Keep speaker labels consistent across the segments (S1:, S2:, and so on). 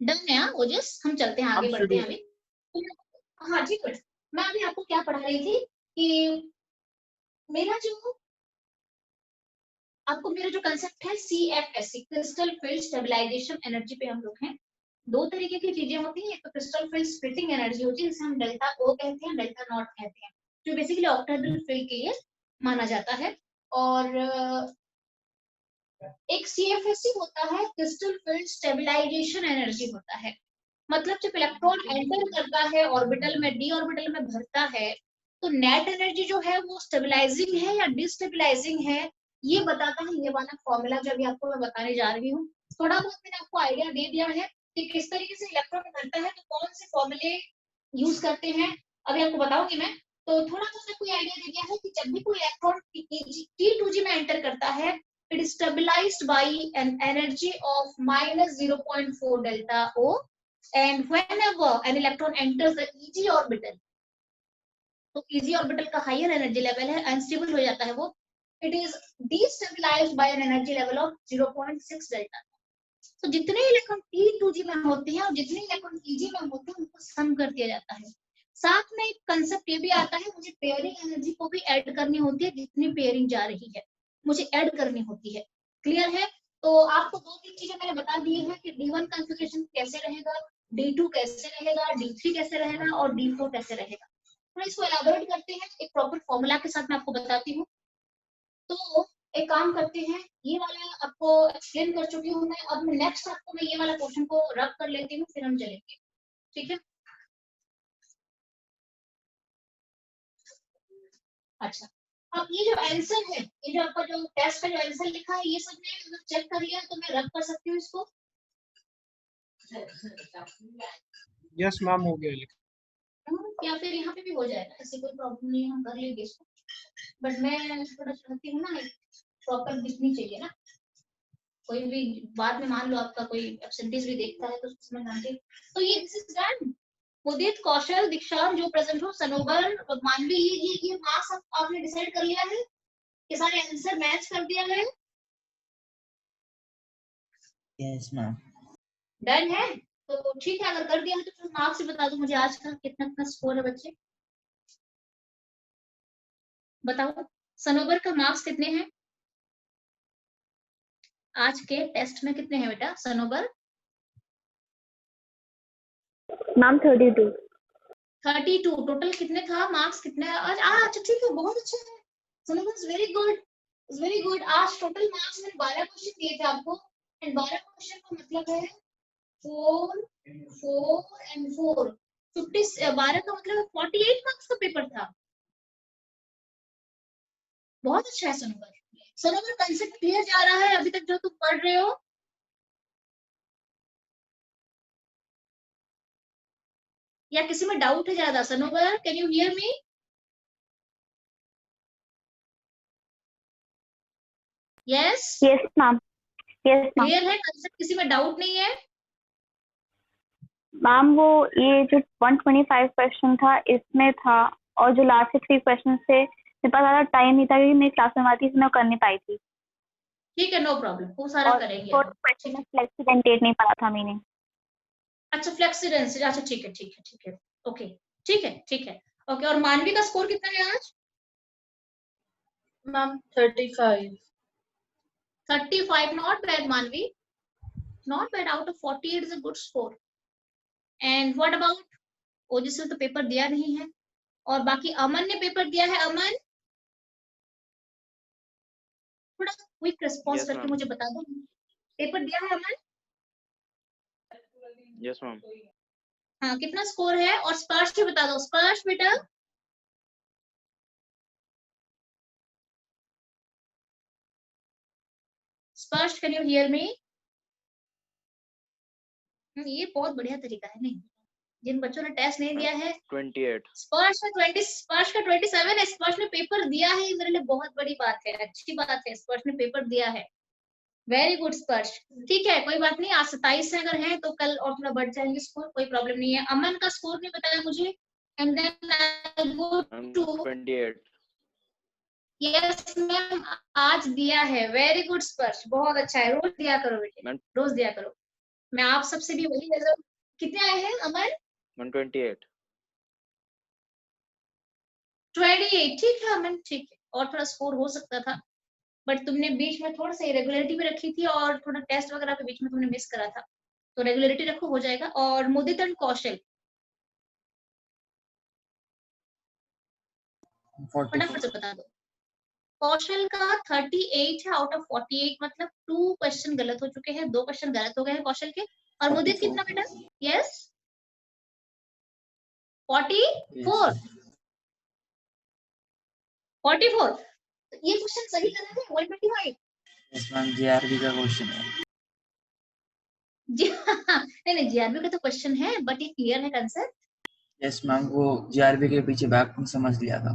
S1: Done है ओजस, हम चलते हैं आगे,
S2: हम
S1: बढ़ते
S2: शुरू
S1: हैं अभी। हाँ ठीक है, मैं अभी आपको क्या पढ़ा रही थी कि मेरा जो आपको मेरा जो कंसेप्ट है CFSE, crystal field stabilisation energy पे हम लोग हैं। दो तरीके की चीजें होती हैं, एक तो क्रिस्टल फील्ड स्प्लिटिंग एनर्जी होती है जिसे हम डेल्टा O कहते हैं, डेल्टा नॉट कहते हैं, जो बेसिकली ऑक्टाहेड्रल फील्ड के लिए माना जाता है। और एक CFSE होता है, क्रिस्टल फील्ड स्टेबलाइजेशन एनर्जी होता है। मतलब जब इलेक्ट्रॉन एंटर करता है ऑर्बिटल में, डी ऑर्बिटल में भरता है, तो नेट एनर्जी जो है वो स्टेबलाइजिंग है या डिस्टेबलाइजिंग है, ये बताता है ये वाला फॉर्मूला जो अभी आपको मैं बताने जा रही हूँ। थोड़ा बहुत मैंने आपको आइडिया दे दिया है कि किस तरीके से इलेक्ट्रॉन भरता है, तो कौन से फॉर्मूले यूज करते हैं अभी आपको बताऊंगी मैं। तो थोड़ा सा कोई आइडिया दे दिया है कि जब भी कोई इलेक्ट्रॉन T2G में एंटर करता है, it is stabilized by an energy of -0.4 delta O, and whenever an electron enters the EG orbital, तो EG orbital का हायर एनर्जी लेवल है, अनस्टेबल हो जाता है वो, it is destabilized by an energy level of 0.6 delta। तो जितने electron T2G में होते हैं और जितने इलेक्ट्रॉन EG में होते हैं उनको सम कर दिया जाता है। साथ में एक कंसेप्ट ये भी आता है, मुझे पेयरिंग एनर्जी को भी ऐड करनी होती है, जितनी पेयरिंग जा रही है मुझे ऐड करनी होती है। क्लियर है? तो आपको दो तीन चीजें मैंने बता दी है कि D1 कॉन्फ़िगरेशन कैसे रहेगा, D2 कैसे रहेगा, D3 कैसे रहेगा और D4 कैसे रहेगा। तो इसको एलाबोरेट करते हैं एक प्रॉपर फॉर्मूला के साथ, मैं आपको बताती हूँ। तो एक काम करते हैं, ये वाला आपको एक्सप्लेन कर चुकी हूँ मैं, अब नेक्स्ट आपको मैं ये वाला क्वेश्चन को रब कर लेती हूँ, फिर हम चलेंगे। ठीक है? अच्छा, अब ये जो आंसर है, ये जो आपका जो टेस्ट का जो आंसर लिखा है, ये सब ने चेक कर लिया तो मैं रब कर सकती हूँ इसको।
S2: यस मैम, हो गया लिखा।
S1: या फिर यहाँ पे भी हो जाएगा, ऐसी कोई प्रॉब्लम नहीं है, हम कर लेंगे इसको। बट मैं थोड़ा चाहती हूँ ना, प्रॉपर दिखनी चाहिए ना, कोई भी बाद में मान लो आपका कोई एब्सेंटीज भी देखता है तो उसमें आगे। तो ये दिस इज डन। उदित, कौशल, दीक्षांत जो प्रेजेंट हो, सनोबर, मानवी, ये मार्क्स आपने डिसाइड कर लिया है, ये सारे आंसर मैच कर दिया है।
S3: Yes ma'am.
S1: डन है? तो ठीक है, अगर कर दिया है तो फिर मार्क्स से बता दो मुझे आज का कितना कितना स्कोर है बच्चे, बताओ। सनोबर का मार्क्स कितने हैं आज के टेस्ट में, कितने हैं बेटा सनोबर?
S4: मैम 32।
S1: 32 टोटल कितने था मार्क्स, कितने आज? अच्छा ठीक है, बहुत अच्छा है, Sanobar is very good, is very good. आज टोटल मार्क्स मैंने 12 क्वेश्चन दिए थे आपको, एंड 12 क्वेश्चन का मतलब है 4 4 एंड 4 50, 12 का मतलब 48 मार्क्स का पेपर था। बहुत अच्छा है सनोबर। सनोबर कंसेप्ट क्लियर जा रहा है अभी तक जो तुम पढ़ रहे हो? या किसी में डाउट है ज्यादा? Sanobar, can you hear me? Yes
S4: yes ma'am. Yes ma'am.
S1: Clear है कंसेप्ट, किसी में डाउट नहीं है?
S4: मैम वो ये जो 125 क्वेश्चन था इसमें था, और जो लास्ट के 3 क्वेश्चन थे मेरे पास ज़्यादा टाइम नहीं था क्योंकि मेरी क्लास में आती थी, मैं कर नहीं पाई थी।
S1: ठीक है, नो प्रॉब्लम, वो सारा
S4: और
S1: करेंगे
S4: फोर्थ
S1: हम।
S4: क्वेश्चन में फ्लेक्सिडेंटेट नहीं पड़ा था मैंने।
S1: अच्छा फ्लेक्सिडेंस, अच्छा ठीक है ठीक है ठीक है, ओके ठीक है ठीक है ओके। और मानवी का स्कोर कितना है आज?
S5: Ma'am 35।
S1: 35, not bad Manvi, not bad, out of 48 is a good score. And what about Ojas ने तो पेपर दिया नहीं है, और बाकी अमन ने पेपर दिया है। अमन थोड़ा क्विक रिस्पॉन्स करके मुझे बता दो, पेपर दिया है अमन?
S6: Yes ma'am.
S1: हाँ, कितना स्कोर है? और स्पर्श भी बता दो, स्पर्श बेटा। स्पर्श, कैन यू हियर मी? ये बहुत बढ़िया तरीका है, नहीं जिन बच्चों ने टेस्ट नहीं दिया है,
S6: 28।
S1: स्पर्श का 20, स्पर्श का 27 है, स्पर्श ने पेपर दिया है, ये मेरे लिए बहुत बड़ी बात है, अच्छी बात है, स्पर्श ने पेपर दिया है, वेरी गुड स्पर्श। ठीक है, कोई बात नहीं, आज 27 अगर है तो कल और थोड़ा बढ़ जाएंगे स्कोर, कोई प्रॉब्लम नहीं है। अमन का स्कोर नहीं बताया मुझे, and then I go to
S6: 28।
S1: Yes ma'am, आज दिया है, वेरी गुड स्पर्श, बहुत अच्छा है, रोज दिया करो बेटे, रोज दिया करो। मैं आप सबसे भी वही रिजल्ट, कितने आए हैं अमन?
S5: 128।
S1: 28, ठीक है अमन, ठीक है, और थोड़ा स्कोर हो सकता था, बट तुमने बीच में थोड़ा सा इरेगुलरिटी भी रखी थी और थोड़ा टेस्ट वगैरह के बीच में तुमने मिस करा था, तो रेगुलरिटी रखो, हो जाएगा। और मुदित एंड कौशल,
S3: 44
S1: फटाफट से बता दो। कौशल का 38 है आउट ऑफ 48, मतलब 2 क्वेश्चन गलत हो चुके हैं, 2 क्वेश्चन गलत हो गए हैं कौशल के। और मुदित
S3: 44
S1: कितना बेटा? यस 44, 44, ये क्वेश्चन सही करना है 125।
S3: यस मैम जीआरबी का क्वेश्चन है।
S1: जी नहीं नहीं, जीआरबी का तो क्वेश्चन है, बट ये क्लियर है कंसेप्ट।
S3: यस मैम वो जीआरबी के पीछे बैकग्राउंड समझ लिया था।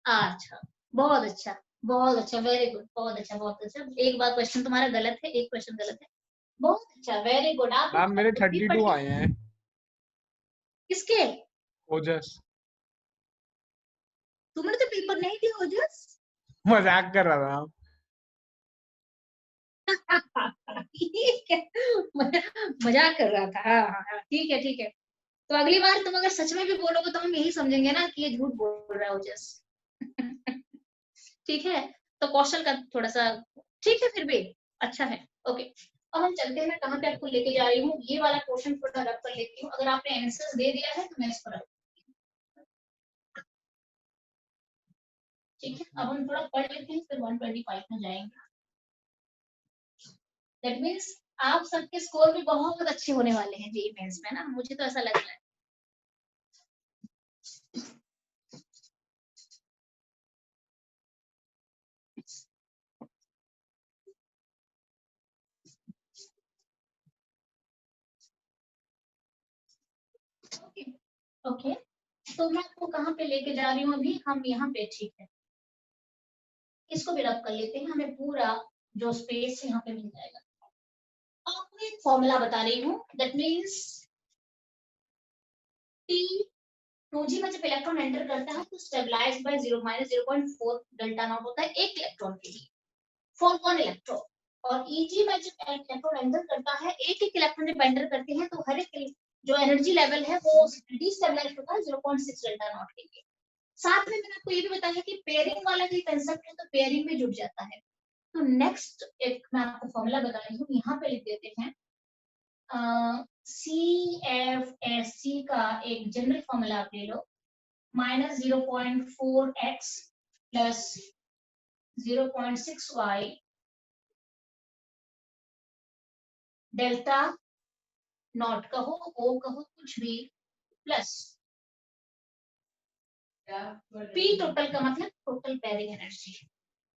S1: अच्छा, बहुत अच्छा, बहुत अच्छा, वेरी गुड, बहुत अच्छा, बहुत अच्छा। एक बार क्वेश्चन तुम्हारा गलत है, एक क्वेश्चन गलत है, बहुत अच्छा, वेरी गुड। आप
S2: मैम मेरे
S1: खुद भी
S2: 32 आए हैं।
S1: किसके?
S2: ओजस।
S1: तुमने तो पेपर नहीं दिया ओजस।
S2: मजाक कर रहा था।
S1: ठीक है, मजाक कर रहा था। हाँ हाँ हाँ, ठीक है ठीक है। तो अगली बार तुम अगर सच में भी बोलोगे तो हम यही समझेंगे ना कि ये झूठ बोल रहा है ओजस। ठीक है, तो कौशल का थोड़ा सा ठीक है, फिर भी अच्छा है। ओके, अब हम चलते हैं, मैं कहाँ पे आपको लेके जा रही हूँ, ये वाला क्वेश्चन थोड़ा रख कर लेती हूँ, अगर आपने आंसर दे दिया है तो मैं इसको रख, ठीक है। अब हम थोड़ा पढ़ लेते हैं, फिर 125 में जाएंगे। दैट मीन्स आप सबके स्कोर भी बहुत अच्छे होने वाले हैं जेईई मेंस में ना, मुझे तो ऐसा लग रहा है। ओके ओके, तो मैं आपको कहाँ पे लेके जा रही हूँ अभी, हम यहाँ पे, ठीक है, इसको भी रब कर लेते हैं, हमें पूरा जो स्पेस यहाँ पे मिल जाएगा। आपको एक फॉर्मूला बता रही हूँ, दैट मीन्स टी 2G में जब इलेक्ट्रॉन एंटर करता है तो स्टेबलाइज बाय 0-0.4 डेल्टा नॉट होता है एक इलेक्ट्रॉन के लिए, फॉर 1 इलेक्ट्रॉन। और Eg में जब इलेक्ट्रॉन एंटर करता है, एक एक इलेक्ट्रॉन जब एंटर करते हैं तो हर एक जो एनर्जी लेवल है वो डिस्टेबलाइज होता है 0.6 डेल्टा नॉट के लिए। साथ में मैंने आपको ये भी बताया कि पेयरिंग वाला भी कंसेप्ट है, तो पेयरिंग में जुड़ जाता है। तो नेक्स्ट एक मैं आपको फॉर्मूला बता रही हूँ, यहाँ पे लिख देते हैं। CFSC का एक जनरल फॉर्मूला आप ले लो, -0.4x plus 0.6y delta not कहो, ओ कहो, कुछ भी, प्लस पी टोटल का मतलब टोटल पेयरिंग एनर्जी।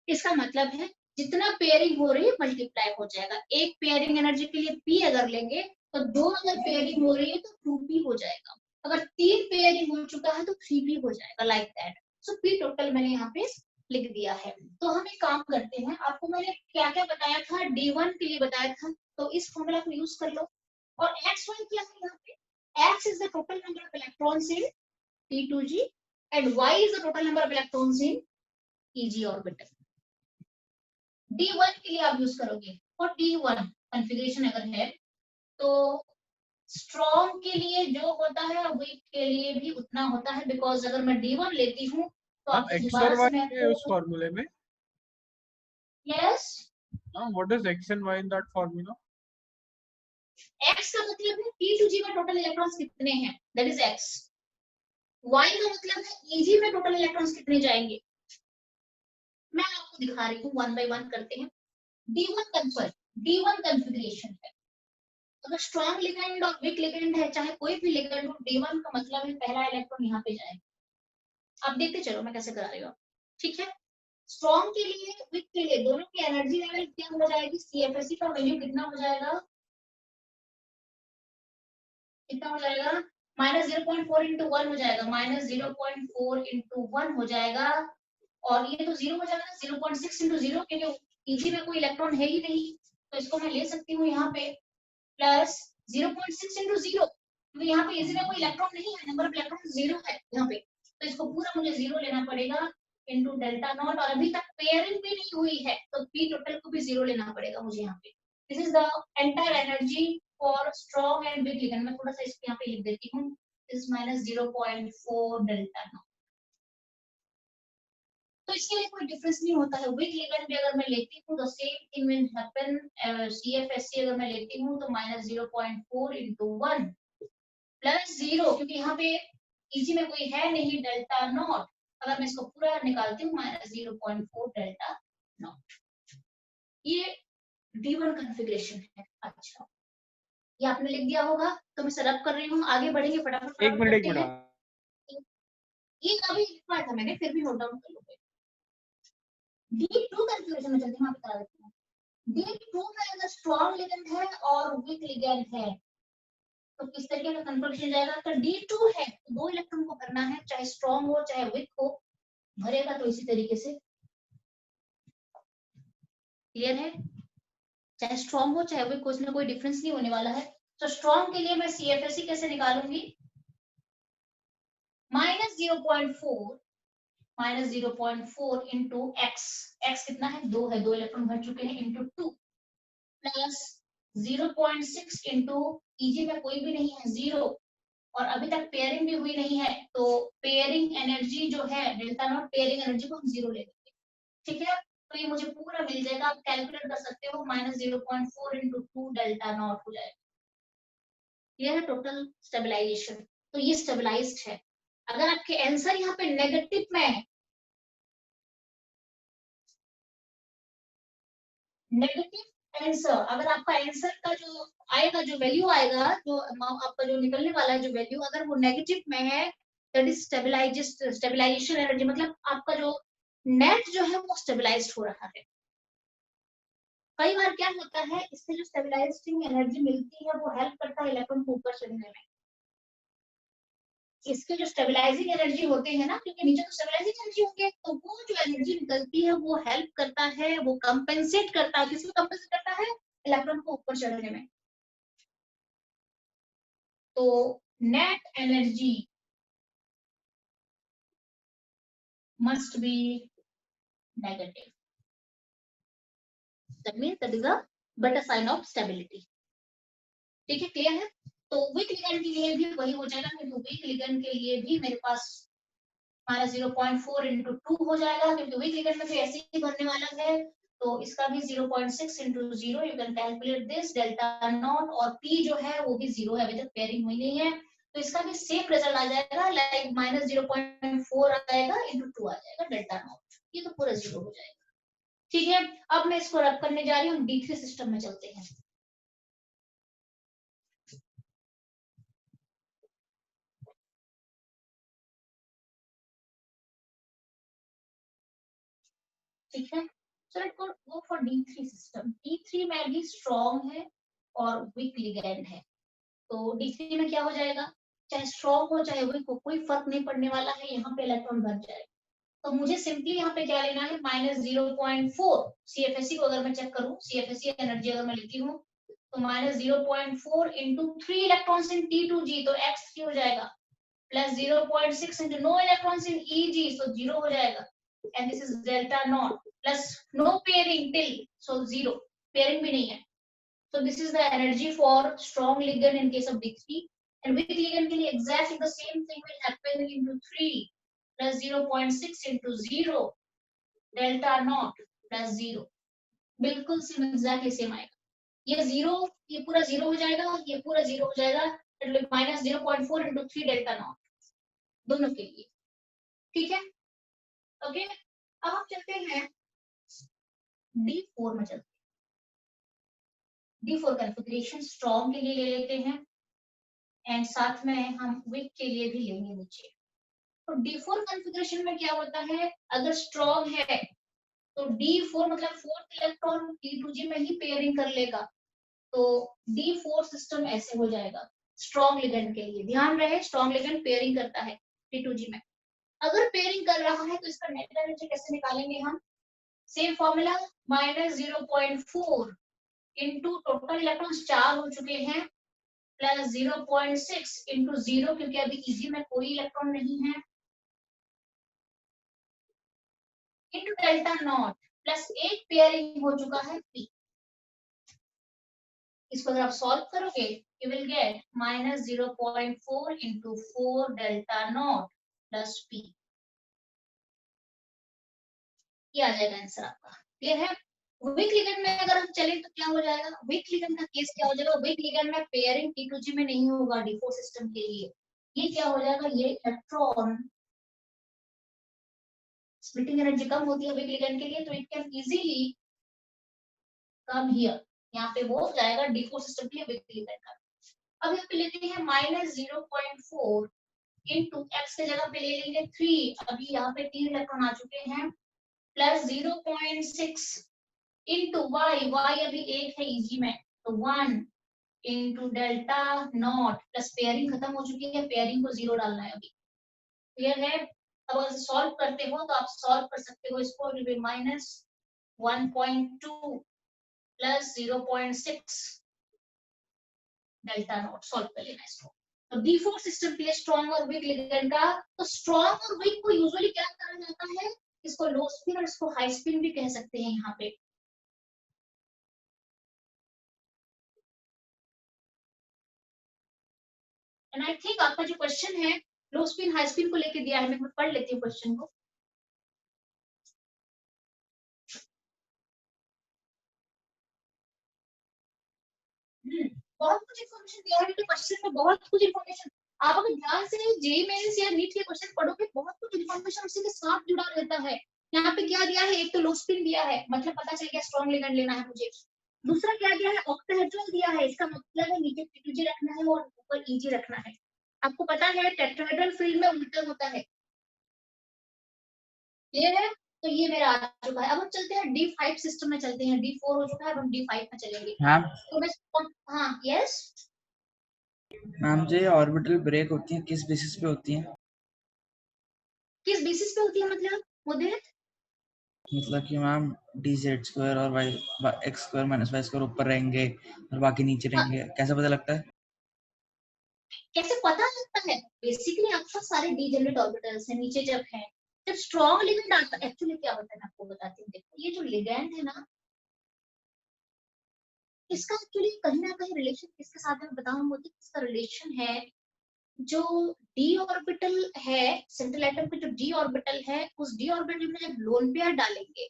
S1: इसका मतलब है जितना पेयरिंग हो रही है मल्टीप्लाई हो जाएगा। एक पेयरिंग एनर्जी के लिए पी अगर लेंगे तो 2 अगर पेयरिंग हो रही है तो 2p हो जाएगा, अगर 3 पेयरिंग हो चुका है तो 3p हो जाएगा, like that. So P total मैंने यहाँ पे लिख दिया है। तो हम एक काम करते हैं, आपको मैंने क्या क्या बताया था, D1 के लिए बताया था, तो इस फॉर्मूला को यूज कर लो। और x1 क्या है यहाँ पे, x is the total number of electrons in T2G and y is the total number of electrons in EG orbital। D1 के लिए आप यूज करोगे, और D1 कॉन्फ़िगरेशन अगर है तो स्ट्रॉन्ग के लिए जो होता है वीक के लिए भी उतना होता है, बिकॉज अगर मैं D1 लेती हूँ तो
S2: मैम
S1: आप
S2: एक्स
S1: दोबारा
S2: और
S1: से
S2: वाई
S1: मैं
S2: है उस फॉर्मूले में।
S1: Yes,
S2: what is X and Y in that formula?
S1: x का मतलब है T2G में टोटल इलेक्ट्रॉन्स कितने हैं, दैट इज x। y का मतलब है EG में टोटल इलेक्ट्रॉन्स कितने जाएंगे। मैं आपको दिखा रही हूँ, 1 बाय 1 करते हैं। D1 कॉन्फ़िगरेशन है, अगर स्ट्रॉन्ग लिगेंड और वीक लिगेंड है, चाहे कोई भी लिगेंड हो, D1 का मतलब है पहला इलेक्ट्रॉन यहाँ पे जाएगा। आप देखते चलो मैं कैसे करा रही हूँ, ठीक है। स्ट्रॉन्ग के लिए वीक के लिए दोनों की एनर्जी लेवल क्या हो जाएगी, CFSC का वैल्यू कितना हो जाएगा, कितना हो जाएगा, -0.4 इंटू 1 हो जाएगा, -0.4 इंटू 1 हो जाएगा। और ये तो 0 हो जाएगा ना, 0.6 इंटू 0 के लिए EG में कोई इलेक्ट्रॉन है ही नहीं, तो इसको मैं ले सकती हूँ यहाँ पे, प्लस 0.6 इंटू 0, क्योंकि यहाँ पे EG में कोई इलेक्ट्रॉन नहीं है, नंबर ऑफ इलेक्ट्रॉन 0 है यहाँ पे, तो इसको पूरा मुझे 0 लेना पड़ेगा इंटू डेल्टा नॉट, और अभी तक पेयरिंग भी नहीं हुई है तो पी टोटल को भी 0 लेना पड़ेगा मुझे यहाँ पे। This is the entire energy for strong and week ligand, मैं थोड़ा सा इसको यहाँ पे लिख देती हूँ, इज -0.4 डेल्टा नॉट। तो इसके लिए कोई डिफरेंस नहीं होता है। वीक लिगेंड भी अगर मैं लेती हूँ तो same thing will happen. CFSC अगर मैं लेती हूँ तो -0.4 × 1 + 0, क्योंकि यहाँ पे इजी में कोई है नहीं डेल्टा नॉट, अगर मैं इसको पूरा निकालती हूँ -0.4 डेल्टा नॉट। ये D1 कॉन्फ़िगरेशन है। अच्छा, ये आपने लिख दिया होगा, तो मैं सरअप कर रही हूँ, आगे बढ़ेंगे फटाफट
S2: एक मिनट
S1: करते हैं। ये अभी लिखा था मैंने, फिर भी नोट डाउन कर लोगे। D2 कॉन्फ़िगरेशन में चलते हैं, बता देती हूँ। D2 में अगर स्ट्रॉन्ग लिगेंड है और वीक लिगेंड है तो किस तरीके का कन्फर्मेशन जाएगा? तो D2 है तो 2 इलेक्ट्रॉन को भरना है, चाहे स्ट्रॉन्ग हो चाहे वीक हो, भरेगा तो इसी तरीके से। क्लियर है? चाहे स्ट्रॉन्ग हो चाहे वीक हो, इसमें कोई डिफरेंस नहीं होने वाला है। तो स्ट्रॉन्ग के लिए मैं CFSE कैसे निकालूंगी? -0.4 × x, x कितना है? 2 है, 2 इलेक्ट्रॉन भर चुके हैं, × 2 प्लस 0.6 × EG में कोई भी नहीं है, 0, और अभी तक पेयरिंग भी हुई नहीं है, तो पेयरिंग एनर्जी जो है डेल्टा नॉट, पेयरिंग एनर्जी को हम 0 ले लेंगे। ठीक है, तो ये मुझे पूरा मिल जाएगा, आप कैलकुलेट कर सकते हो, -0.4 × 2 डेल्टा नॉट हो जाएगा। ये है टोटल स्टेबलाइजेशन। तो ये स्टेबलाइज्ड है। अगर आपके आंसर यहाँ पे नेगेटिव में है, नेगेटिव आंसर, अगर आपका आंसर का जो आएगा, जो वैल्यू आएगा, जो आपका जो निकलने वाला है जो वैल्यू, अगर वो नेगेटिव में है, दैट इज स्टेबलाइजेशन एनर्जी, मतलब आपका जो नेट जो है वो स्टेबलाइज्ड हो रहा है। कई बार क्या होता है, इससे जो स्टेबलाइजिंग एनर्जी मिलती है वो हेल्प करता है इलेक्ट्रॉन को ऊपर चढ़ने में। इसके जो स्टेबलाइजिंग एनर्जी होते हैं ना, क्योंकि नीचे तो स्टेबलाइजिंग एनर्जी होंगे, तो वो जो एनर्जी निकलती है वो हेल्प करता है, वो कंपेंसेट करता है, किसको कंपेंसेट करता है? इलेक्ट्रॉन को ऊपर चढ़ने में। तो net energy must be negative, that means that is a better sign of stability. ठीक है, क्लियर है? तो वीक लिगेंड के लिए भी वही हो जाएगा, क्योंकि वीक लिगेंड के लिए भी मेरे पास -0.4 × 2 हो जाएगा, क्योंकि वीक लिगेंड में भी ऐसे ही भरने वाला है, तो इसका भी 0.6 × 0, you can calculate this delta not, और P जो है वो भी 0 है, अभी तक पेयरिंग हुई नहीं है, तो इसका भी सेम रिजल्ट आ जाएगा, लाइक -0.4 आ जाएगा × 2 आ जाएगा डेल्टा नॉट, ये तो पूरा 0 हो जाएगा। ठीक है, अब मैं इसको रब करने जा रही हूँ, D3 सिस्टम में चलते हैं। ठीक है, so let's go for D3 system. D3 में भी स्ट्रॉन्ग है और वीक लिगेंड है, तो D3 में क्या हो जाएगा? चाहे स्ट्रॉन्ग हो चाहे वीक हो, कोई फर्क नहीं पड़ने वाला है, यहाँ पे इलेक्ट्रॉन भर जाएगा। तो मुझे सिंपली यहाँ पे क्या लेना है? -0.4। CFSE को अगर मैं चेक करूँ, CFSE एनर्जी अगर मैं लेती हूँ, तो -0.4 × 3 इलेक्ट्रॉन्स इन T2G, तो X3 हो जाएगा, plus 0.6 × no electrons in EG, so 0 हो जाएगा, and this is delta naught, plus no pairing till, so 0, pairing भी नहीं है, so this is the energy for strong ligand in case of D3, and weak ligand के लिए exactly the same thing will happen into 3 plus 0.6 × 0 delta naught plus 0, बिल्कुल same, exactly same आएगा। ये 0, ये पूरा 0 हो जाएगा, ये पूरा 0 हो जाएगा, -0.4 × 3 डेल्टा नॉट दोनों के लिए। ठीक है, ओके, अब हम चलते हैं D4 में चलते हैं। D4 कॉन्फ़िगरेशन स्ट्रॉन्ग के लिए ले लेते हैं, एंड साथ में हम वीक के लिए भी लेंगे नीचे। तो D4 कॉन्फ़िगरेशन में क्या होता है? अगर स्ट्रॉन्ग है तो D4 मतलब फोर्थ इलेक्ट्रॉन T2G में ही पेयरिंग कर लेगा, तो D4 सिस्टम ऐसे हो जाएगा स्ट्रॉन्ग लिगेंड के लिए। ध्यान रहे, स्ट्रॉन्ग लिगेंड पेयरिंग करता है T2G में। अगर पेयरिंग कर रहा है तो इसका नेट एनर्जी कैसे निकालेंगे हम? सेम फॉर्मूला, -0.4 × टोटल इलेक्ट्रॉन्स 4 हो चुके हैं, प्लस 0.6 × 0, क्योंकि अभी EG में कोई इलेक्ट्रॉन नहीं है, इंटू डेल्टा नॉट, प्लस एक पेयरिंग हो चुका है P। इसको अगर आप सॉल्व करोगे you will get -0.4 into 4 delta naught plus p। ये आ जाएगा आंसर आपका। क्लियर है? वीक लिगेंड में अगर हम चलें तो क्या हो जाएगा? वीक लिगेंड का केस क्या हो जाएगा? वीक लिगेंड में पेयरिंग T2G में नहीं होगा D4 सिस्टम के लिए। ये क्या हो जाएगा? ये इलेक्ट्रॉन स्प्लिटिंग एनर्जी कम होती है वीक लिगेंड के लिए, तो it can easily come here. यहाँ पे वो हो जाएगा D4 सिस्टम के लिए वीक लिगेंड का। अब यहाँ पे लेते हैं -0.4 into x के जगह पे ले लेंगे 3, अभी यहाँ पे 3 इलेक्ट्रॉन आ चुके हैं, प्लस 0.6 into y अभी 1 है इजी में, तो 1 into delta not plus pairing खत्म हो चुकी है, पेयरिंग को 0 डालना है अभी। क्लियर है? अब अगर सॉल्व करते हो तो आप सॉल्व कर सकते हो इसको, -1.2 प्लस 0.6 डेल्टा नॉट, सॉल्व कर लेना इसको। तो D4 सिस्टम के लिए स्ट्रॉन्ग और वीक लिगेंड का, तो स्ट्रॉन्ग और वीक को यूजुअली क्या कहा जाता है? इसको लो स्पिन और इसको हाई स्पिन भी कह सकते हैं यहाँ पे। एंड आई थिंक आपका जो क्वेश्चन है लो स्पिन हाई स्पिन को लेके दिया है, मैं पढ़ लेती हूँ क्वेश्चन को। बहुत कुछ इन्फॉर्मेशन दिया है क्वेश्चन में, बहुत कुछ इन्फॉर्मेशन। आप अगर ध्यान से जेईई मेंस या नीट के क्वेश्चन पढ़ोगे, बहुत कुछ इन्फॉर्मेशन उसी के साथ जुड़ा रहता है। यहाँ पे क्या दिया है? एक तो लो स्पिन दिया है, मतलब पता चल गया स्ट्रॉन्ग लिगेंड लेना है मुझे। दूसरा क्या दिया है? ऑक्टाहेड्रल दिया है, इसका मतलब है नीचे T2G रखना है और ऊपर EG रखना है। आपको पता है टेट्राहेड्रल फील्ड में उल्टा होता है। क्लियर है? तो ये मेरा आ चुका है। अब हम चलते हैं D5 सिस्टम में चलते हैं। D4 हो चुका है, अब हम D5 में चलेंगे।
S3: हाँ
S1: तो मैं हाँ यस
S3: मैम, जो ये ऑर्बिटल ब्रेक होती है किस बेसिस पे होती है?
S1: किस बेसिस पे होती है मतलब मुद्दे?
S3: मतलब कि मैम dz² और x² - y² ऊपर रहेंगे और बाकी नीचे रहेंगे, कैसे पता लगता है?
S1: कैसे पता लगता है? बेसिकली आपका सारे डीजेनरेट ऑर्बिटल्स हैं नीचे जब है, जब स्ट्रॉन्ग लिगेंड आता है। एक्चुअली क्या होता है मैं आपको बताती हूँ। देखो ये जो लिगेंड है ना, इसका एक्चुअली कहीं ना कहीं रिलेशन किसके साथ है बताऊं मुझे? इसका रिलेशन है जो डी ऑर्बिटल है, सेंट्रल एटम पे जो डी ऑर्बिटल है, उस डी ऑर्बिटल में जब लोन पेयर डालेंगे,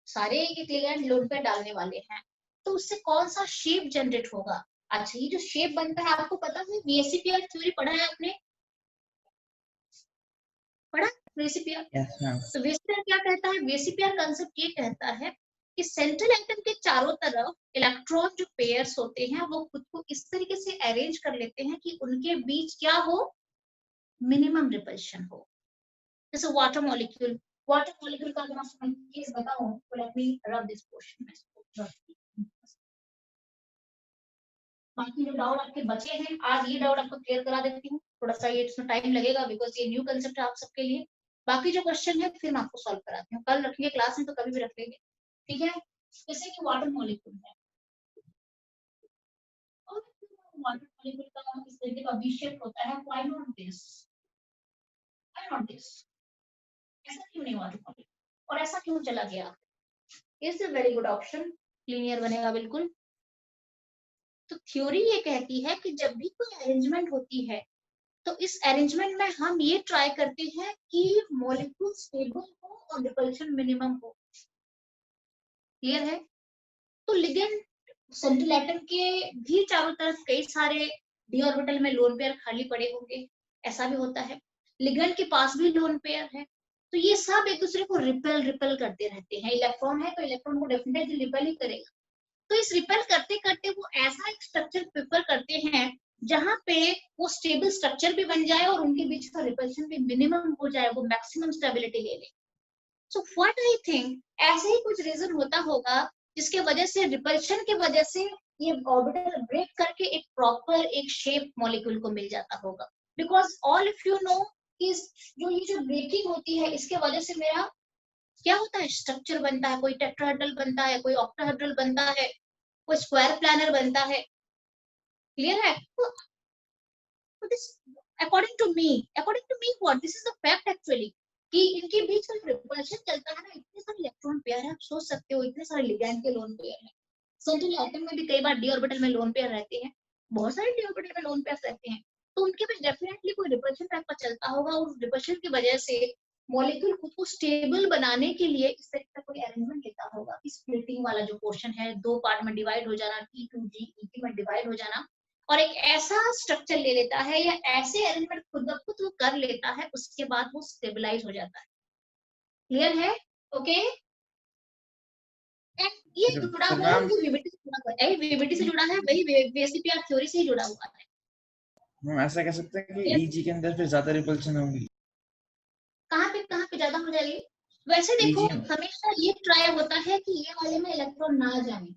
S1: सारे एक लिगेंड लोन पेयर डालने वाले हैं, तो उससे कौन सा शेप जनरेट होगा? अच्छा, ये जो शेप बनता है आपको पता है, VSEPR थ्योरी पढ़ा है आपने? पढ़ा VSEPR?
S3: Yes ma'am.
S1: तो VSEPR क्या कहता है? VSEPR कंसेप्ट ये कहता है कि सेंट्रल एटम के चारों तरफ इलेक्ट्रॉन जो पेयर्स होते हैं वो खुद को इस तरीके से अरेंज कर लेते हैं कि उनके बीच क्या हो? मिनिमम रिपल्शन हो। जैसे वाटर मॉलिक्यूल का अगर मैं केस बताऊं तो let me rub this portion. बाकी जो डाउट आपके बचे हैं, आज ये डाउट आपको क्लियर करा देती हूँ। थोड़ा सा ये इसमें टाइम लगेगा बिकॉज ये न्यू कंसेप्ट है आप सबके लिए। बाकी जो क्वेश्चन है फिर मैं आपको सॉल्व कराती हूँ, कल रखेंगे क्लास में तो कभी भी रख लेंगे, ठीक है? जैसे कि वाटर मॉलिक्यूल है, और वाटर मॉलिक्यूल का इस तरीके का वी शेप होता है। Why not this? ऐसा क्यों नहीं वाटर मॉलिक्यूल, और ऐसा क्यों चला गया? Is a very good option, linear बनेगा बिल्कुल। तो थ्योरी ये कहती है कि जब भी कोई अरेंजमेंट होती है तो इस अरेंजमेंट में हम ये ट्राई करते हैं कि मॉलिक्यूल स्टेबल हो और रिपल्शन मिनिमम हो। क्लियर है? तो लिगेंड सेंट्रल एटम के भी चारों तरफ कई सारे डी ऑर्बिटल में लोन पेयर खाली पड़े होंगे, ऐसा भी होता है। लिगेंड के पास भी लोन पेयर है, तो ये सब एक दूसरे को रिपेल करते रहते हैं। इलेक्ट्रॉन है तो इलेक्ट्रॉन को डेफिनेटली रिपेल ही करेगा। तो इस रिपेल करते करते वो ऐसा एक स्ट्रक्चर प्रेफर करते हैं जहां पे वो स्टेबल स्ट्रक्चर भी बन जाए और उनके बीच का रिपल्शन भी मिनिमम हो जाए, वो मैक्सिमम स्टेबिलिटी ले ले। सो व्हाट आई थिंक ऐसे ही कुछ रीजन होता होगा जिसके वजह से रिपल्शन के वजह से ये ऑर्बिटल ब्रेक करके एक प्रॉपर एक शेप मॉलिक्यूल को मिल जाता होगा। Because all if you know जो ये जो ब्रेकिंग होती है इसके वजह से मेरा क्या होता है? स्ट्रक्चर बनता है, कोई टेट्राहेड्रल बनता है, कोई ऑक्टाहेड्रल बनता है, कोई स्क्वायर प्लानर बनता है। क्लियर है? तो this according to me what this is the fact actually, कि इनके बीच का रिपल्शन चलता है ना, इतने सारे इलेक्ट्रॉन पेयर है, आप सोच सकते हो इतने सारे लिगैंड के लोन पेयर है, सेंट्रल एटम में भी कई बार डी ऑर्बिटल में लोन पेयर रहते हैं, बहुत सारे डी ऑर्बिटल में लोन पेयर रहते हैं, तो उनके पास डेफिनेटली कोई रिपल्शन टाइप का चलता होगा, और उस रिपल्शन की वजह से मॉलिक्यूल खुद को स्टेबल बनाने के लिए इस तरह का कोई अरेंजमेंट लेता होगा। स्प्लिटिंग वाला जो पोर्शन है, दो पार्ट में डिवाइड हो जाना, T2G ET में डिवाइड हो जाना, और एक ऐसा स्ट्रक्चर ले लेता है या ऐसे अरेंजमेंट खुद ब खुद वो कर लेता है, उसके बाद वो स्टेबलाइज हो जाता है। क्लियर है? ओके। ये
S3: तो
S1: जुड़ा हुआ है, वो VBT से जुड़ा हुआ है, VBT से जुड़ा है, वही VSEPR थ्योरी से ही जुड़ा हुआ है।
S3: हम ऐसा कह सकते हैं कि EG के अंदर फिर ज्यादा रिपल्शन होगी।
S1: कहाँ पे ज्यादा हो जाएगी? वैसे देखो,
S3: EG
S1: हमेशा ये ट्राई होता है कि ये वाले में इलेक्ट्रॉन ना जाए,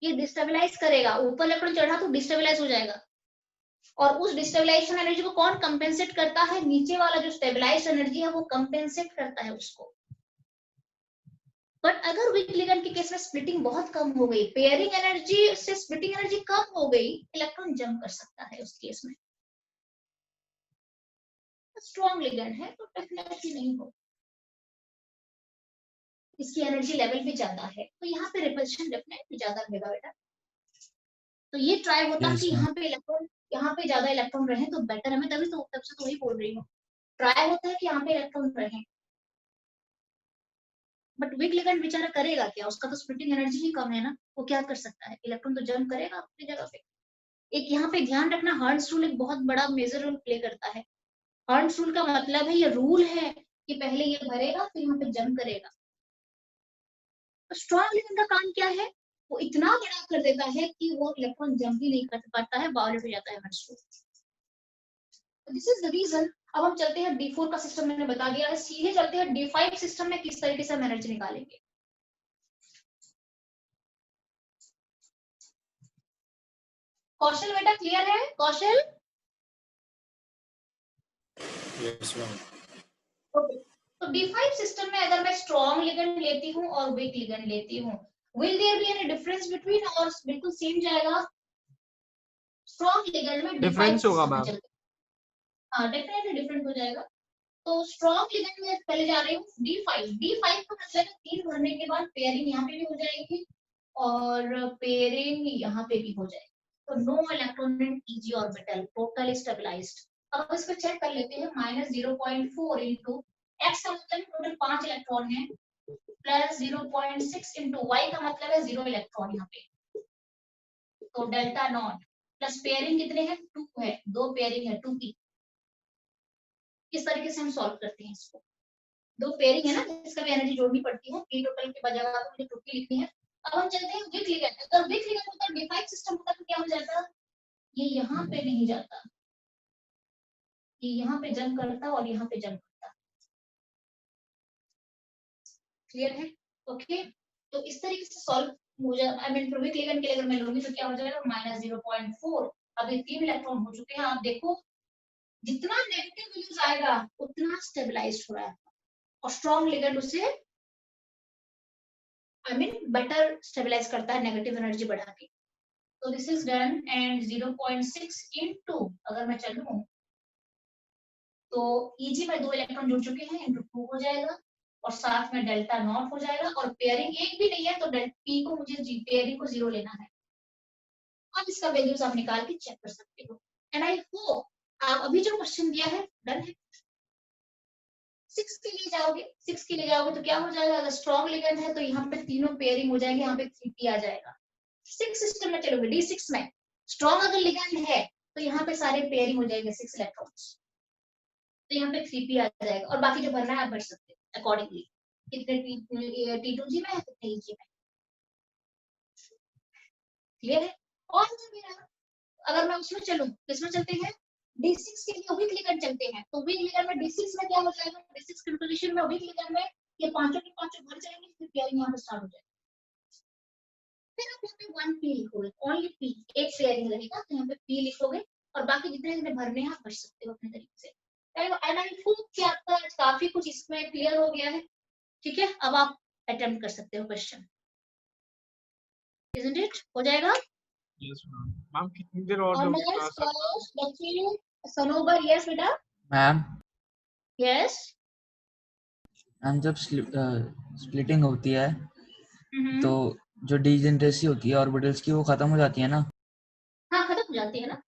S1: ये डिस्टेबलाइज करेगा, ऊपर इलेक्ट्रॉन चढ़ा तो डिस्टेबलाइज हो जाएगा, और उस डिस्टेबलाइजेशन एनर्जी को कौन कंपेंसेट करता है? नीचे वाला जो स्टेबलाइज एनर्जी है वो कंपेंसेट करता है उसको। बट अगर वीक लिगेंड के केस में स्प्लिटिंग बहुत कम हो गई, पेयरिंग एनर्जी से स्प्लिटिंग एनर्जी कम हो गई, इलेक्ट्रॉन जंप कर सकता है उस केस में। स्ट्रॉन्ग लिगेंड है तो डेफिनेटली नहीं हो, इसकी एनर्जी लेवल भी ज्यादा है, तो यहाँ पे रिपल्शन डेफिनेटली ज्यादा रहेगा बेटा। तो ये ट्राई होता कि यहाँ पे ज्यादा इलेक्ट्रॉन रहे तो बेटर है। मैं तभी तो तब से तो वही बोल रही हूँ, ट्राई होता है कि यहाँ पे इलेक्ट्रॉन रहे। बट वीक लिगेंड बेचारा करेगा क्या? उसका तो स्प्लिटिंग एनर्जी ही कम है ना, वो क्या कर सकता है? इलेक्ट्रॉन तो जंप करेगा अपनी जगह पे। एक यहाँ पे ध्यान रखना, हर्ट्ज रूल एक बहुत बड़ा मेजर रोल प्ले करता है। हर्ट्ज रूल का मतलब है, ये रूल है कि पहले ये भरेगा फिर यहाँ पे जंप करेगा। तो स्ट्रॉन्ग लिगेंड का काम क्या है? वो इतना बड़ा कर देता है कि वो इलेक्ट्रॉन जंप ही नहीं कर पाता है, बाउंडेड हो जाता है Hund's rule. This is the reason. अब हम चलते हैं D4 का सिस्टम, मैंने बता दिया है, सीधे चलते हैं D5 सिस्टम में किस तरीके से हम एनर्जी निकालेंगे। कौशल बेटा क्लियर है? कौशल?
S5: Yes ma'am.
S1: ओके, तो D5 सिस्टम में अगर मैं स्ट्रॉन्ग लिगेंड लेती हूँ और वीक लिगेंड लेती हूँ, will there be any difference between, और बिल्कुल सेम जाएगा? स्ट्रॉन्ग लिगेंड में
S2: डिफरेंस होगा मैम।
S1: हाँ, डेफिनेटली डिफरेंट हो जाएगा। तो स्ट्रॉन्ग लिगेंड में पहले जा रही हूँ D5 का मतलब है 3 भरने के बाद पेयरिंग यहाँ पे भी हो जाएगी और पेयरिंग यहाँ पे भी हो जाएगी, तो no electron in EG orbital, totally stabilised. अब इसको चेक कर लेते हैं, -0.4 इंटू x का मतलब टोटल 5 इलेक्ट्रॉन है, प्लस 0.6 इंटू y का मतलब है 0 इलेक्ट्रॉन यहाँ पे, तो डेल्टा नॉट प्लस पेयरिंग कितने हैं? 2 है, 2 पेयरिंग है 2p। किस तरीके से हम सॉल्व करते हैं इसको? 2 पेयरिंग है ना, इसका भी एनर्जी जोड़नी पड़ती है, p टोटल के बजाय तो मुझे 2p लिखनी है। अब हम चलते हैं वीक लिगेंड। अगर वीक लिगेंड होता D5 सिस्टम होता तो क्या हो जाता? ये यहाँ पे नहीं जाता, ये यहाँ पे जंप करता और यहाँ पे जंप करता। क्लियर है? ओके, तो इस तरीके से सॉल्व हो जाए। आई मीन वीक लिगेंड के लिए अगर मैं लूंगी तो क्या हो जाएगा? -0.4। अभी 3 इलेक्ट्रॉन हो चुके हैं, आप देखो जितना नेगेटिव वैल्यूज आएगा उतना स्टेबलाइज्ड हो रहा है, और स्ट्रॉन्ग लिगेंड उसे आई मीन बेटर स्टेबलाइज करता है नेगेटिव एनर्जी बढ़ा के। तो this is done, and 0.6 into अगर मैं चलूं तो EG में 2 इलेक्ट्रॉन जुड़ चुके हैं, इंटू 2 हो जाएगा, और साथ में डेल्टा नॉट हो जाएगा, और पेयरिंग एक भी नहीं है तो p को मुझे पेयरिंग को 0 लेना है। अब इसका वैल्यूज आप निकाल के चेक कर सकते हो, एंड आई होप आप अभी जो क्वेश्चन दिया है डन है। 6 के लिए जाओगे, 6 के लिए जाओगे तो क्या हो जाएगा? अगर स्ट्रॉन्ग लिगेंड है तो यहाँ पे तीनों पेयरिंग हो जाएंगे, यहाँ पे 3p आ जाएगा। 6 सिस्टम में चलोगे, D6 में स्ट्रॉन्ग अगर लिगेंड है तो यहाँ पे सारे पेयरिंग हो जाएंगे 6 इलेक्ट्रॉन्स, तो यहाँ पे 3p आ जाएगा, और बाकी जो भरना है आप भर सकते हैं अकॉर्डिंगली, कितने T2G में है कितने EG में। क्लियर है? और अगर मैं उसमें चलूं, किसमें चलते हैं? D6 के लिए वीक लिगेंड चलते हैं, तो वीक लिगेंड में D6 में क्या हो जाएगा? D6 की पोजीशन में वीक लिगेंड में ये पांचों के पांचों भर जाएंगे, फिर पेयरिंग यहाँ पे स्टार्ट हो जाएगी। फिर आप यहाँ पे 1p लिखोगे, ओनली p, एक पेयरिंग रहेगा तो यहाँ पे p लिखोगे, और बाकी जितने जितने भरने हैं आप भर सकते हो अपने तरीके से। एंड आई होप कि आपका काफी कुछ इसमें क्लियर हो गया है। ठीक है, अब आप अटेम्प्ट कर सकते हो क्वेश्चन, इजंट इट? हो जाएगा?
S2: Yes ma'am. मैम कितनी देर और दोगे क्लास?
S1: बच्चे सनोबर, यस बेटा?
S3: Ma'am
S1: yes.
S3: मैम जब स्प्लिटिंग होती है तो जो डीजेनरेसी होती है ऑर्बिटल्स की वो खत्म हो जाती है ना,
S1: हाँ खत्म हो जाती है ना।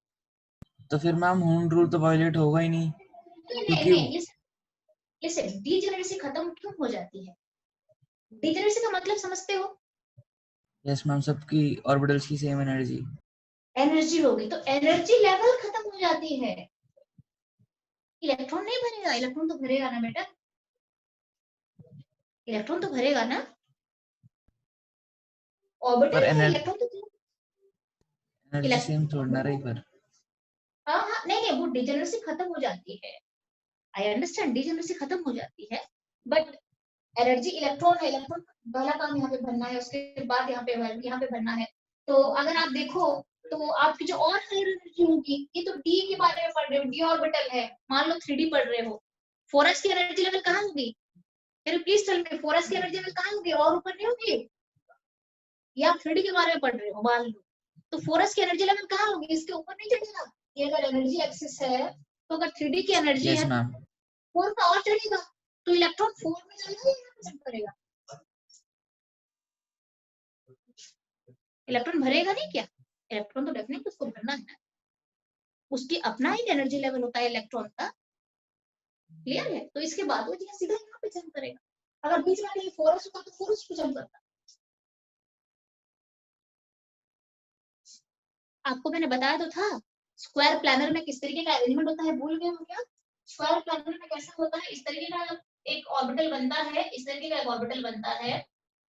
S3: तो फिर मैम हून रूल तो वायलेट होगा ही नहीं,
S1: नहीं
S3: क्योंकि
S1: नहीं, लिसन, डीजेनरेसी खत्म क्यों हो जाती है? डीजेनरेसी का मतलब समझते हो?
S3: यस मैम, सबकी ऑर्बिटल्स की सेम एनर्जी।
S1: एनर्जी होगी तो एनर्जी लेवल खत्म हो जाती है। इलेक्ट्रॉन नहीं भरेगा, इलेक्ट्रॉन तो भरेगा ना बेटा, इलेक्ट्रॉन तो भरेगा ना।
S3: पर
S1: ऑर्बिटल है,
S3: एनर्जी
S1: इलेक्ट्रॉन तो
S3: सेम थोड़ी ना रही पर।
S1: हाँ हाँ, नहीं नहीं, वो डिजेनरेसी खत्म हो जाती है। आई अंडरस्टैंड, डिजेनरेसी खत्म हो जाती है, बट एनर्जी इलेक्ट्रॉन है, इलेक्ट्रॉन पहला काम यहाँ पे भरना है, उसके बाद यहाँ पे भरना है। तो अगर आप देखो तो आपकी जो और हायर एनर्जी होगी, ये तो डी के बारे में पढ़ रहे हो, डी ऑर्बिटल है, मान लो 3D पढ़ रहे हो, 4s की एनर्जी लेवल कहाँ होगी? फिर प्लीज टेल मी, 4s की एनर्जी लेवल कहाँ होगी? और ऊपर नहीं होगी? या आप 3D के बारे में पढ़ रहे हो मान लो, तो 4s की एनर्जी लेवल कहाँ होगी? इसके ऊपर नहीं चढ़ेगा? ये अगर एनर्जी एक्सिस है तो अगर 3D की एनर्जी
S3: यस
S1: है
S3: मैम।
S1: 4 का और चढ़ेगा, तो इलेक्ट्रॉन 4 में जाएगा या यहाँ पे जंप करेगा? इलेक्ट्रॉन भरेगा नहीं क्या? इलेक्ट्रॉन तो डेफिनेटली उसको भरना है ना, उसकी अपना ही एनर्जी लेवल होता है इलेक्ट्रॉन का। क्लियर है? तो इसके बाद वो सीधा यहाँ पे जंप करेगा। अगर बीच में कहीं 4s होता तो 4s पे जंप करता। आपको मैंने बताया तो था स्क्वायर प्लानर में किस तरीके का अरेंजमेंट होता है, भूल गए हो क्या? स्क्वायर प्लानर में कैसा होता है, इस तरीके का एक ऑर्बिटल बनता है, इस तरीके का एक ऑर्बिटल बनता है,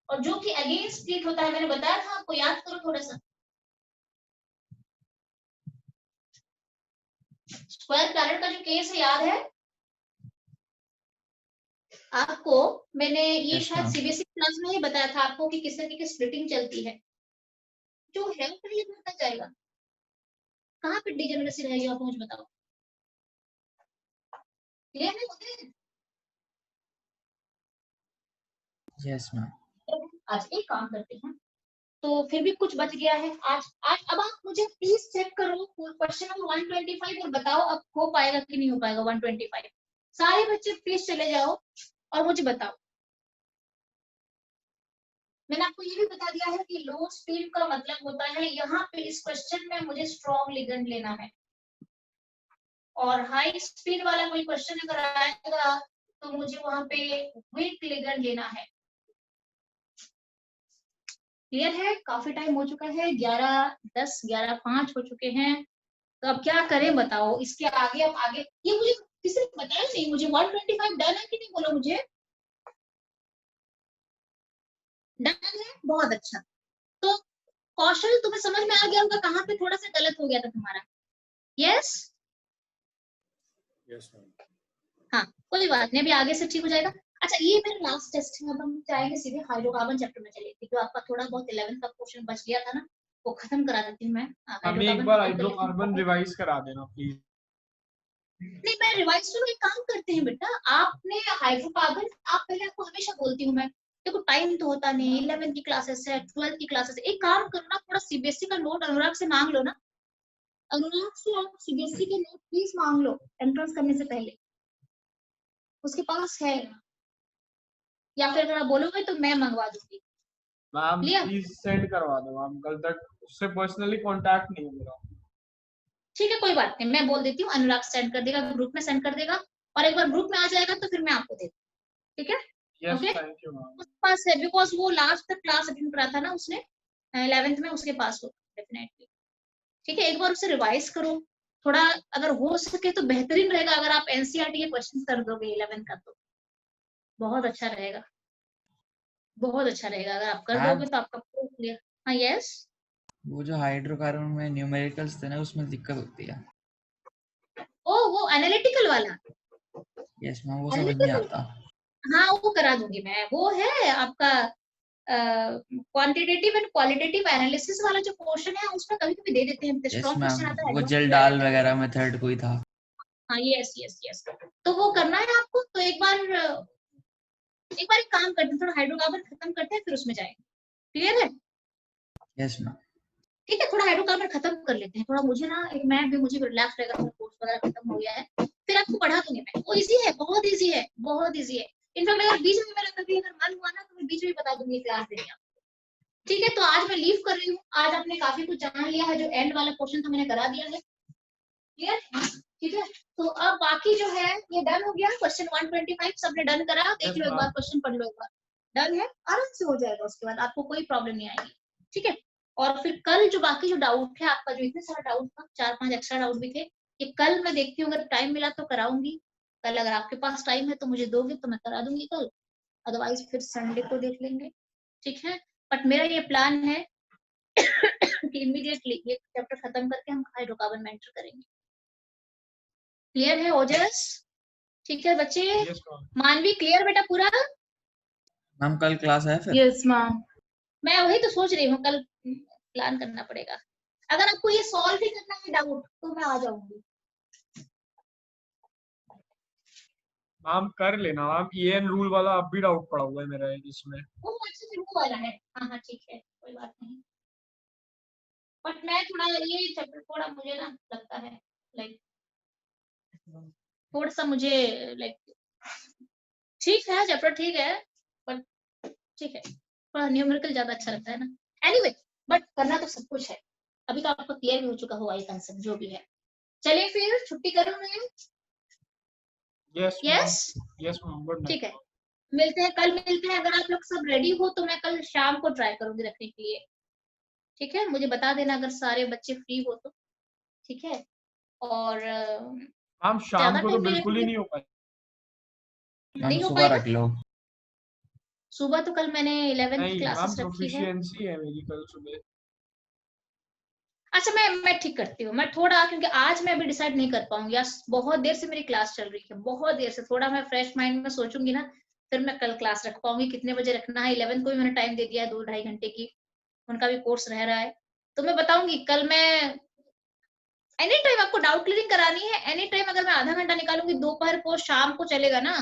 S1: और जो कि अगेंस्ट स्प्लिट होता है। मैंने बताया था आपको, याद करो थोड़ा सा। स्क्वायर प्लानर का जो केस है याद है आपको? मैंने ये
S3: यस
S1: शायद
S3: मैम।
S1: सीबीएसई क्लास में ही बताया था आपको कि किस तरीके की स्प्लिटिंग चलती है। जो है वो पहले बढ़ता जाएगा, कहाँ पे डिजेनरेसी रहेगी आप मुझे बताओ। क्लियर है मुझे?
S3: Yes ma'am.
S1: आज एक काम करते हैं, तो फिर भी कुछ बच गया है आज। अब आप मुझे प्लीज चेक करो क्वेश्चन नंबर 125 और बताओ अब हो पाएगा कि नहीं हो पाएगा 125। सारे बच्चे प्लीज चले जाओ और मुझे बताओ। मैंने आपको ये भी बता दिया है कि लो स्पीड का मतलब होता है यहाँ पे इस क्वेश्चन में मुझे स्ट्रॉन्ग लिगेंड लेना है, और हाई स्पीड वाला कोई क्वेश्चन अगर आएगा तो मुझे वहां पे वीक लिगेंड लेना है। क्लियर है? काफी टाइम हो चुका है, 11:10 11:05 हो चुके हैं, तो अब क्या करें बताओ? इसके आगे अब आगे ये मुझे किसी ने बताया नहीं, मुझे 125 डन है कि नहीं, बोलो मुझे। डन है, बहुत अच्छा। तो कौशल तुम्हें समझ में आ गया होगा कहाँ पे थोड़ा सा गलत हो गया था तुम्हारा? Yes
S5: yes ma'am.
S1: हाँ, कोई बात नहीं, अभी आगे से ठीक हो जाएगा। अच्छा, ये मेरा लास्ट टेस्ट है, अब हम जाएंगे सीधे हाइड्रोकार्बन चैप्टर में चले, क्योंकि आपका थोड़ा बहुत 11th का क्वेश्चन बच गया था ना, वो खत्म करा देती हूँ मैं।
S2: हमें एक बार हाइड्रोकार्बन रिवाइज करा देना प्लीज।
S1: नहीं, मैं रिवाइज सुनो, एक काम करते हैं बेटा, आपने हाइड्रोकार्बन, आप पहले, आपको हमेशा बोलती हूँ मैं, देखो टाइम तो होता नहीं, 11th की क्लासेस है, 12th की क्लासेस है, एक काम करो ना, थोड़ा सीबीएसई का नोट अनुराग से मांग लो ना। अनुराग से आप सीबीएसई के नोट प्लीज मांग लो एंट्रेंस करने से पहले, उसके पास है, या फिर अगर आप बोलोगे तो मैं मंगवा दूंगी।
S2: Ma'am
S1: clear?
S2: प्लीज सेंड करवा दो मैम, कल तक उससे पर्सनली कांटेक्ट नहीं है मेरा।
S1: ठीक है, कोई बात नहीं, मैं बोल देती हूँ, अनुराग सेंड कर देगा, ग्रुप में सेंड कर देगा, और एक बार ग्रुप में आ जाएगा तो फिर मैं आपको दे दूँ। ठीक है?
S2: Yes
S1: okay,
S2: thank you ma'am.
S1: उसके पास है, बिकॉज वो लास्ट तक क्लास अटेंड करा था ना उसने 11th में, उसके पास होगा डेफिनेटली। ठीक है, एक बार उसे रिवाइज करो थोड़ा, अगर हो सके तो बेहतरीन रहेगा अगर आप एनसीईआरटी के क्वेश्चन कर दोगे 11th का, तो बहुत अच्छा रहेगा, बहुत अच्छा रहेगा अगर आप कर
S3: मैम
S1: दोगे तो आपका क्लियर। हाँ यस,
S3: वो जो हाइड्रोकार्बन में न्यूमेरिकल्स थे ना, उसमें दिक्कत होती है।
S1: ओ वो एनालिटिकल वाला,
S3: यस मैम, वो समझ नहीं
S1: एनालिटिकल,
S3: आता।
S1: हाँ वो करा दूंगी मैं। वो है आपका क्वांटिटेटिव एंड क्वालिटेटिव एनालिसिस वाला जो क्वेश्चन है, उसमें कभी कभी दे देते हैं,
S3: यस
S1: स्ट्रॉन्ग
S3: मैम,
S1: क्वेश्चन आता है,
S3: वो
S1: एडवांस
S3: जल
S1: भी आ
S3: डाल
S1: जाता है।
S3: वगैरह मेथड कोई था।
S1: हाँ यस यस यस, तो वो करना है आपको, तो एक काम करते हैं, थोड़ा हाइड्रोकार्बन खत्म करते हैं फिर उसमें जाएंगे। क्लियर है?
S3: Yes ma'am.
S1: ठीक है, थोड़ा हाइड्रोकार्बन खत्म कर लेते हैं, थोड़ा मुझे ना एक मैं भी, मुझे रिलैक्स रहेगा, कोर्स वगैरह खत्म हो गया है, फिर आपको पढ़ा दूंगी मैं। वो इजी है, बहुत इजी है, बहुत इजी है। इनफैक्ट अगर बीच में मेरा कभी अगर मन हुआ ना तो मैं बीच में बता दूंगी क्लास देंगे। ठीक है, तो आज मैं लीव कर रही हूँ। आज आपने काफी कुछ जान लिया है, जो एंड वाला क्वेश्चन था मैंने करा दिया है। क्लियर? ठीक है, तो अब बाकी जो है ये डन हो गया। क्वेश्चन 125 सबने डन करा, देख
S2: Yes,
S1: लो एक
S2: ma'am.
S1: बार, क्वेश्चन पढ़ लो एक बार। डन है, आराम से हो जाएगा, उसके बाद आपको कोई प्रॉब्लम नहीं आएगी। ठीक है, और फिर कल जो बाकी जो डाउट है आपका, जो इतने सारा डाउट था, 4-5 एक्स्ट्रा डाउट भी थे, ये कल मैं देखती हूँ, अगर टाइम मिला तो कराऊंगी। कल अगर आपके पास टाइम है तो मुझे दोगे तो मैं करा दूंगी कल, अदरवाइज फिर संडे को देख लेंगे। ठीक है, बट मेरा ये प्लान है कि इमीडिएटली ये चैप्टर खत्म करके हम हाइड्रोकार्बन में एंटर करेंगे। क्लियर है ओजस? ठीक है बच्चे।
S2: Yes, ma'am.
S1: मानवी क्लियर बेटा पूरा?
S3: मैम कल क्लास है फिर?
S1: Yes ma'am. मैं वही तो सोच रही हूँ, कल प्लान करना पड़ेगा। अगर आपको ये सॉल्व ही करना है डाउट तो मैं आ जाऊंगी।
S2: मैम कर लेना मैम, EN रूल वाला अब भी डाउट पड़ा हुआ है मेरा इसमें।
S1: वो अच्छे से वो वाला है। हाँ हाँ ठीक है, कोई बात नहीं। बट मैं थोड़ा ये चैप्टर थोड़ा मुझे ना लगता है लाइक थोड़ा सा मुझे लाइक ठीक है, चैप्टर ठीक है, बट ठीक है, थोड़ा न्यूमेरिकल ज्यादा अच्छा लगता है ना। एनीवे, बट करना तो सब कुछ है। अभी तो आपको क्लियर भी हो चुका होगा ये कंसेप्ट जो भी है। चलिए फिर छुट्टी करूँ मैं?
S2: Yes, ma'am.
S1: Yes
S2: Yes, ma'am. Good night.
S1: ठीक है, मिलते हैं कल, मिलते हैं। अगर आप लोग सब रेडी हो तो मैं कल शाम को ट्राई करूंगी रखने के लिए। ठीक है, मुझे बता देना अगर सारे बच्चे फ्री हो तो। ठीक है, और
S2: मैम शाम
S1: ज्यादा
S2: को तो
S1: टाइम मेरे
S2: बिल्कुल ही
S1: लिए
S2: नहीं हो पाएगा।
S3: मैम
S1: नहीं हो
S3: सुबह
S1: पाएगा।
S3: रख लो।
S1: सुबह तो कल मैंने 11th की
S2: नहीं
S1: क्लासेस
S2: मैम,
S1: रखी है।
S2: प्रोफिशिएंसी है मेरी कल सुबह।
S1: अच्छा, मैं ठीक करती हूँ। मैं थोड़ा, क्योंकि आज मैं अभी डिसाइड नहीं कर पाऊंगी, आज बहुत देर से मेरी क्लास चल रही है, बहुत देर से। थोड़ा मैं फ्रेश माइंड में सोचूंगी ना, फिर मैं कल क्लास रख पाऊंगी। कितने बजे रखना है, 11th को भी मैंने टाइम दे दिया है 2-2.5 घंटे की, उनका भी कोर्स रह रहा है। तो मैं बताऊंगी कल। मैं एनी टाइम आपको डाउट क्लियरिंग करानी है, एनी टाइम अगर मैं आधा घंटा निकालूंगी दोपहर को, शाम को, चलेगा ना?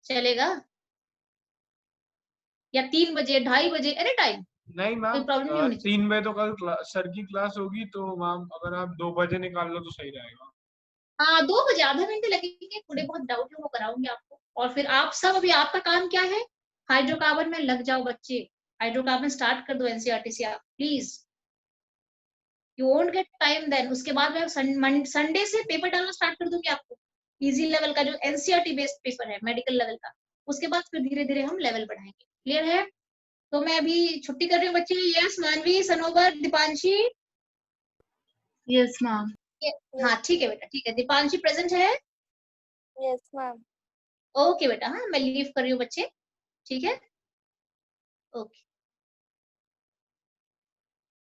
S1: चलेगा? या 3 बजे, 2:30 बजे, एनी टाइम,
S2: नहीं
S1: कोई
S2: मैम,
S1: प्रॉब्लम नहीं होनी चाहिए।
S2: 3 बजे तो कल सर की क्लास होगी, तो मैम अगर आप 2 बजे निकाल लो तो सही रहेगा।
S1: हाँ 2 बजे, आधा घंटे लगेंगे। थोड़े बहुत डाउट है वो कराऊंगी आपको। और फिर आप सब, अभी आपका काम क्या है? हाइड्रोकार्बन में लग जाओ बच्चे। हाइड्रोकार्बन स्टार्ट कर दो एनसीईआरटी से आप, please. You won't get time then. उसके बाद मैं संडे से पेपर डालना स्टार्ट कर दूंगी आपको, इजी लेवल का, जो एनसीईआरटी बेस्ड पेपर है मेडिकल लेवल का। उसके बाद फिर धीरे धीरे हम लेवल बढ़ाएंगे। क्लियर है? तो मैं अभी छुट्टी कर रही हूँ बच्चे। यस मानवी, सनोवर, दीपांशी।
S6: Yes ma'am.
S1: हाँ ठीक है बेटा, ठीक है। दीपांशी प्रेजेंट है?
S6: Yes ma'am.
S1: ओके बेटा, हाँ मैं लीव कर रही हूँ बच्चे। ठीक है, ओके।